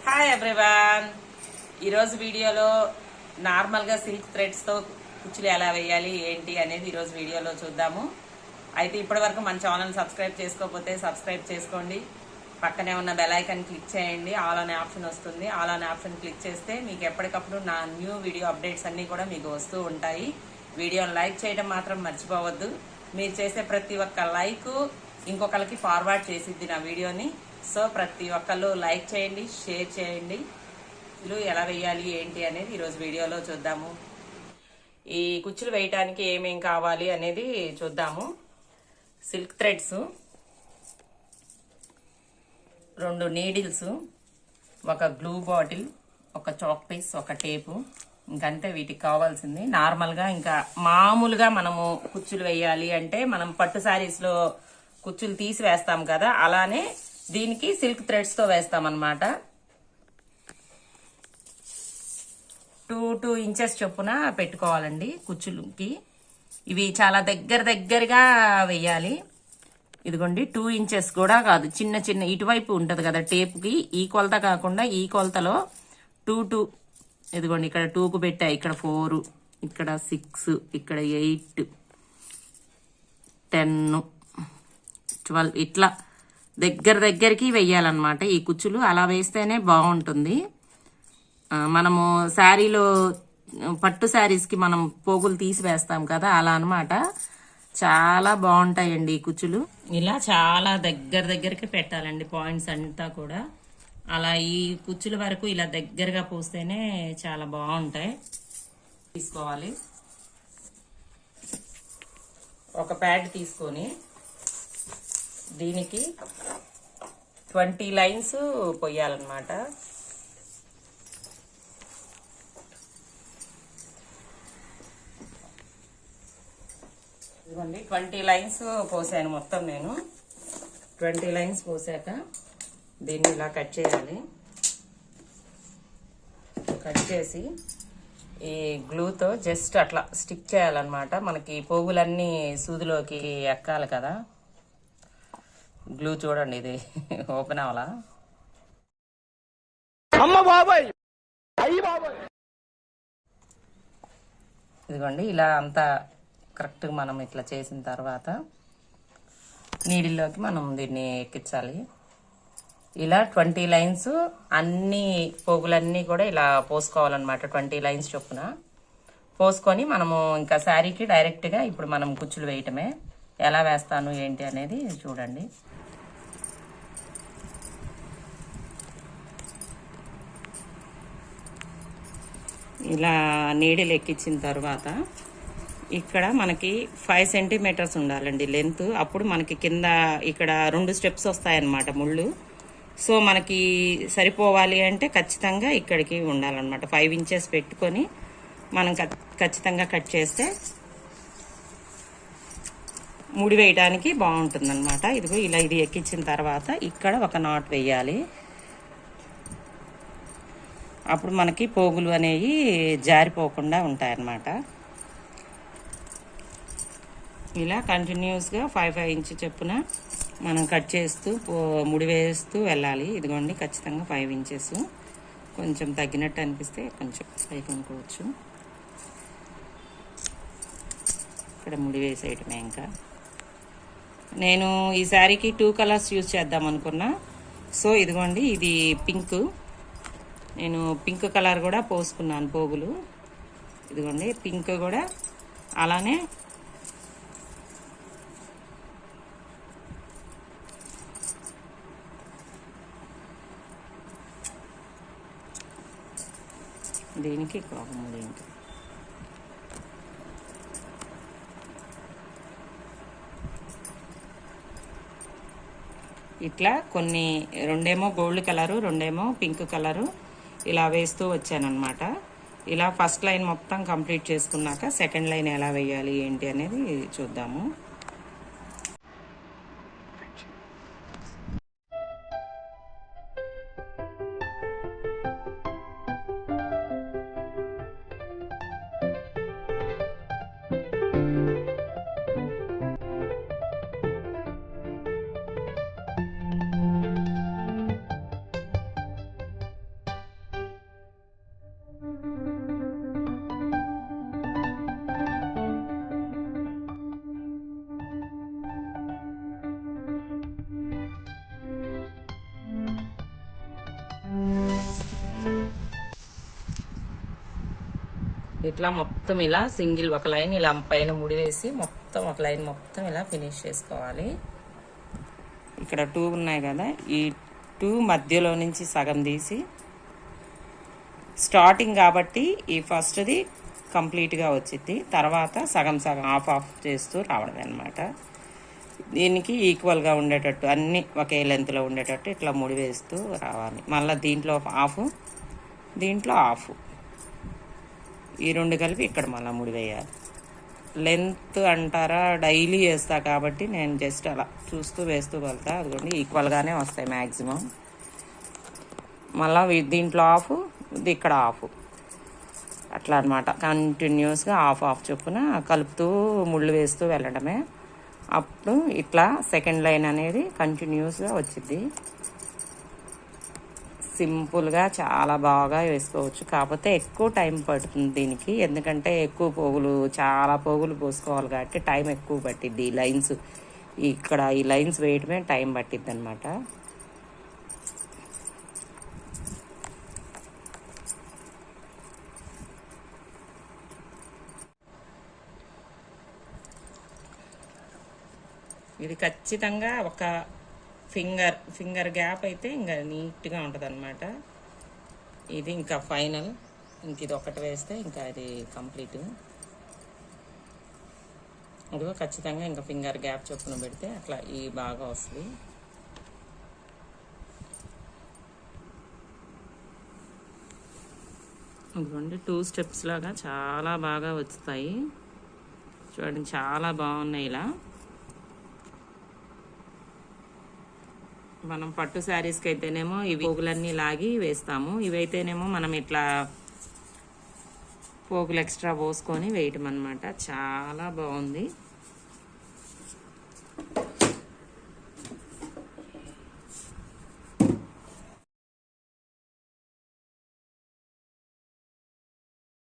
Hi everyone. ఈరోజు వీడియోలో నార్మల్గా సిల్క్ థ్రెడ్స్తో కుచ్చులు ఎలా వేయాలి ఏంటి అనేది ఈరోజు వీడియోలో చూద్దాము. అయితే ఇప్పటివరకు మన ఛానల్ సబ్స్క్రైబ్ చేసుకోకపోతే సబ్స్క్రైబ్ చేసుకోండి. పక్కనే ఉన్న బెల్ ఐకాన్ క్లిక్ చేయండి. ఆల్ అనే ఆప్షన్ వస్తుంది. ఆల్ అనే ఆప్షన్ క్లిక్ చేస్తే మీకు ఎప్పటికప్పుడు నా న్యూ వీడియో అప్డేట్స్ అన్నీ కూడా మీకు వస్తూ ఉంటాయి. వీడియోని లైక్ చేయడం మాత్రం మర్చిపోవద్దు. మీరు చేసే ప్రతి ఒక్క లైక్ ఇంకొకరికి ఫార్వర్డ్ చేసిద్ది నా వీడియోని. సో ప్రతి ఒక్కళ్ళు లైక్ చేయండి, షేర్ చేయండి. కుచ్చులు ఎలా వేయాలి ఏంటి అనేది ఈరోజు వీడియోలో చూద్దాము. ఈ కుచ్చులు వేయటానికి ఏమేం కావాలి అనేది చూద్దాము. సిల్క్ థ్రెడ్స్, 2 నీడిల్స్, ఒక గ్లూ బాటిల్, ఒక చాక్ పీస్, ఒక టేపు, ఇంకంతే వీటికి కావాల్సింది. నార్మల్గా ఇంకా మామూలుగా మనము కుచ్చులు వేయాలి అంటే మనం పట్టు శారీస్లో కుచ్చులు తీసి వేస్తాం కదా, అలానే దీనికి సిల్క్ థ్రెడ్స్తో వేస్తాం అన్నమాట. 2 ఇంచెస్ చొప్పున పెట్టుకోవాలండి కుచ్చులకి. ఇవి చాలా దగ్గరగా వేయాలి. ఇదిగోండి 2 ఇంచెస్ కూడా కాదు, చిన్న చిన్న ఇటువైపు ఉంటది కదా టేపుకి, ఈ కొలత కాకుండా ఈ కొలతలో 2 ఇదిగోండి ఇక్కడ 2కు పెట్టా, ఇక్కడ 4, ఇక్కడ 6, ఇక్కడ 8, 10, 12 ఇట్లా దగ్గరికి వెయ్యాలన్నమాట ఈ కుచ్చులు. అలా వేస్తేనే బాగుంటుంది. మనము శారీలో పట్టు శారీస్కి మనం పోగులు తీసి వేస్తాం కదా, అలా అన్నమాట. చాలా బాగుంటాయండి ఈ కుచ్చులు. ఇలా చాలా దగ్గరికి పెట్టాలండి పాయింట్స్ అంతా కూడా. అలా ఈ కుచ్చుల వరకు ఇలా దగ్గరగా పోస్తేనే చాలా బాగుంటాయి. తీసుకోవాలి. ఒక ప్యాడ్ తీసుకొని దీనికి 20 లైన్స్ పొయ్యాలన్నమాట. ఇదిగోండి 20 లైన్స్ పోసాను మొత్తం నేను. 20 లైన్స్ పోసాక దీన్ని ఇలా కట్ చేయాలి. కట్ చేసి ఈ గ్లూతో జస్ట్ అట్లా స్టిక్ చేయాలన్నమాట. మనకి పోగులన్నీ సూదిలోకి ఎక్కాలి కదా. గ్లూ చూడండి, ఇది ఓపెన్ అవ్వాలా. ఇదిగోండి ఇలా అంతా కరెక్ట్గా మనం ఇట్లా చేసిన తర్వాత నీడిల్లోకి మనం దీన్ని ఎక్కించాలి. ఇలా 20 లైన్స్ అన్ని పోగులన్నీ కూడా ఇలా పోసుకోవాలన్నమాట. 20 లైన్స్ చొప్పున పోసుకొని మనము ఇంకా శారీకి డైరెక్ట్గా ఇప్పుడు మనం కుచ్చులు వేయటమే. ఎలా వేస్తాను ఏంటి అనేది చూడండి. ఇలా నీడిల్ ఎక్కించిన తర్వాత ఇక్కడ మనకి 5 సెంటీమీటర్స్ ఉండాలండి లెంత్. అప్పుడు మనకి కింద ఇక్కడ 2 స్టెప్స్ వస్తాయన్నమాట ముళ్ళు. సో మనకి సరిపోవాలి అంటే ఖచ్చితంగా ఇక్కడికి ఉండాలన్నమాట. 5 ఇంచెస్ పెట్టుకొని మనం ఖచ్చితంగా కట్ చేస్తే ముడి వేయడానికి బాగుంటుంది అనమాట. ఇదిగో ఇలా ఇది ఎక్కించిన తర్వాత ఇక్కడ ఒక నాట్ వేయాలి. అప్పుడు మనకి పోగులు అనేవి జారిపోకుండా ఉంటాయన్నమాట. ఇలా కంటిన్యూస్గా 5 ఇంచ్ చొప్పున మనం కట్ చేస్తూ ముడి వేస్తూ వెళ్ళాలి. ఇదిగోండి ఖచ్చితంగా 5 ఇంచెస్. కొంచెం తగ్గినట్టు అనిపిస్తే కొంచెం పైకి అనుకోవచ్చు. ఇక్కడ ముడి వేసేయటమే. ఇంకా నేను ఈ శారీకి 2 కలర్స్ యూజ్ చేద్దాం అనుకున్నా. సో ఇదిగోండి ఇది పింక్. నేను పింక్ కలర్ కూడా పోసుకున్నాను పోగులు. ఇదిగోండి పింక్ కూడా అలానే దీనికి కావాలి. ఇంకా ఇట్లా కొన్ని 2 గోల్డ్ కలరు, 2 పింక్ కలరు ఇలా వేస్తూ వచ్చానన్నమాట. ఇలా ఫస్ట్ లైన్ మొత్తం కంప్లీట్ చేసుకున్నాక సెకండ్ లైన్ ఎలా వేయాలి ఏంటి అనేది చూద్దాము. ఇట్లా మొత్తం ఇలా సింగిల్ ఒక లైన్ ఇలా పైన ముడి వేసి మొత్తం ఒక లైన్ మొత్తం ఇలా ఫినిష్ చేసుకోవాలి. ఇక్కడ 2 ఉన్నాయి కదా, ఈ 2 మధ్యలో నుంచి సగం తీసి స్టార్టింగ్ కాబట్టి ఈ ఫస్ట్ది కంప్లీట్గా వచ్చింది, తర్వాత సగం సగం ఆఫ్ ఆఫ్ చేస్తూ రావడం అనమాట. దీనికి ఈక్వల్గా ఉండేటట్టు అన్నీ ఒకే లెంత్లో ఉండేటట్టు ఇట్లా ముడి వేస్తూ రావాలి. మళ్ళీ దీంట్లో హాఫ్, దీంట్లో హాఫ్, ఈ 2 కలిపి ఇక్కడ మళ్ళీ ముడి వేయాలి. లెంత్ అంటారా, డైలీ వేస్తా కాబట్టి నేను జస్ట్ అలా చూస్తూ వేస్తూ వెళ్తా. అదిగోండి ఈక్వల్గానే వస్తాయి మ్యాక్సిమం. మళ్ళీ దీంట్లో హాఫ్, ఇది ఇక్కడ హాఫ్, అట్లా అనమాట. కంటిన్యూస్గా హాఫ్ హాఫ్ చొప్పున కలుపుతూ ముళ్ళు వేస్తూ వెళ్ళడమే. అప్పుడు ఇట్లా సెకండ్ లైన్ అనేది కంటిన్యూస్గా వచ్చింది. సింపుల్గా చాలా బాగా వేసుకోవచ్చు. కాకపోతే ఎక్కువ టైం పడుతుంది దీనికి, ఎందుకంటే ఎక్కువ పోగులు, చాలా పోగులు పోసుకోవాలి కాబట్టి టైం ఎక్కువ పట్టిద్ది. ఈ లైన్స్ ఇక్కడ ఈ లైన్స్ వేయటమే టైం పట్టిద్ది అనమాట. ఇది ఖచ్చితంగా ఒక ఫింగర్ గ్యాప్ అయితే ఇంకా నీట్గా ఉంటుంది అనమాట. ఇది ఇంకా ఫైనల్, ఇంక ఇది ఒకటి వేస్తే ఇంకా అది కంప్లీట్. ఇదిగో ఖచ్చితంగా ఇంకా ఫింగర్ గ్యాప్ చొప్పున పెడితే అట్లా ఈ బాగా వస్తుంది. ఇదిగోండి 2 స్టెప్స్ లాగా చాలా బాగా వస్తాయి చూడండి, చాలా బాగున్నాయి. ఇలా మనం పట్టు శారీస్కి అయితేనేమో ఇవి పోగులన్నీ లాగి వేస్తాము, ఇవైతేనేమో మనం ఇట్లా పోగులు ఎక్స్ట్రా పోసుకొని వేయటం అనమాట. చాలా బాగుంది.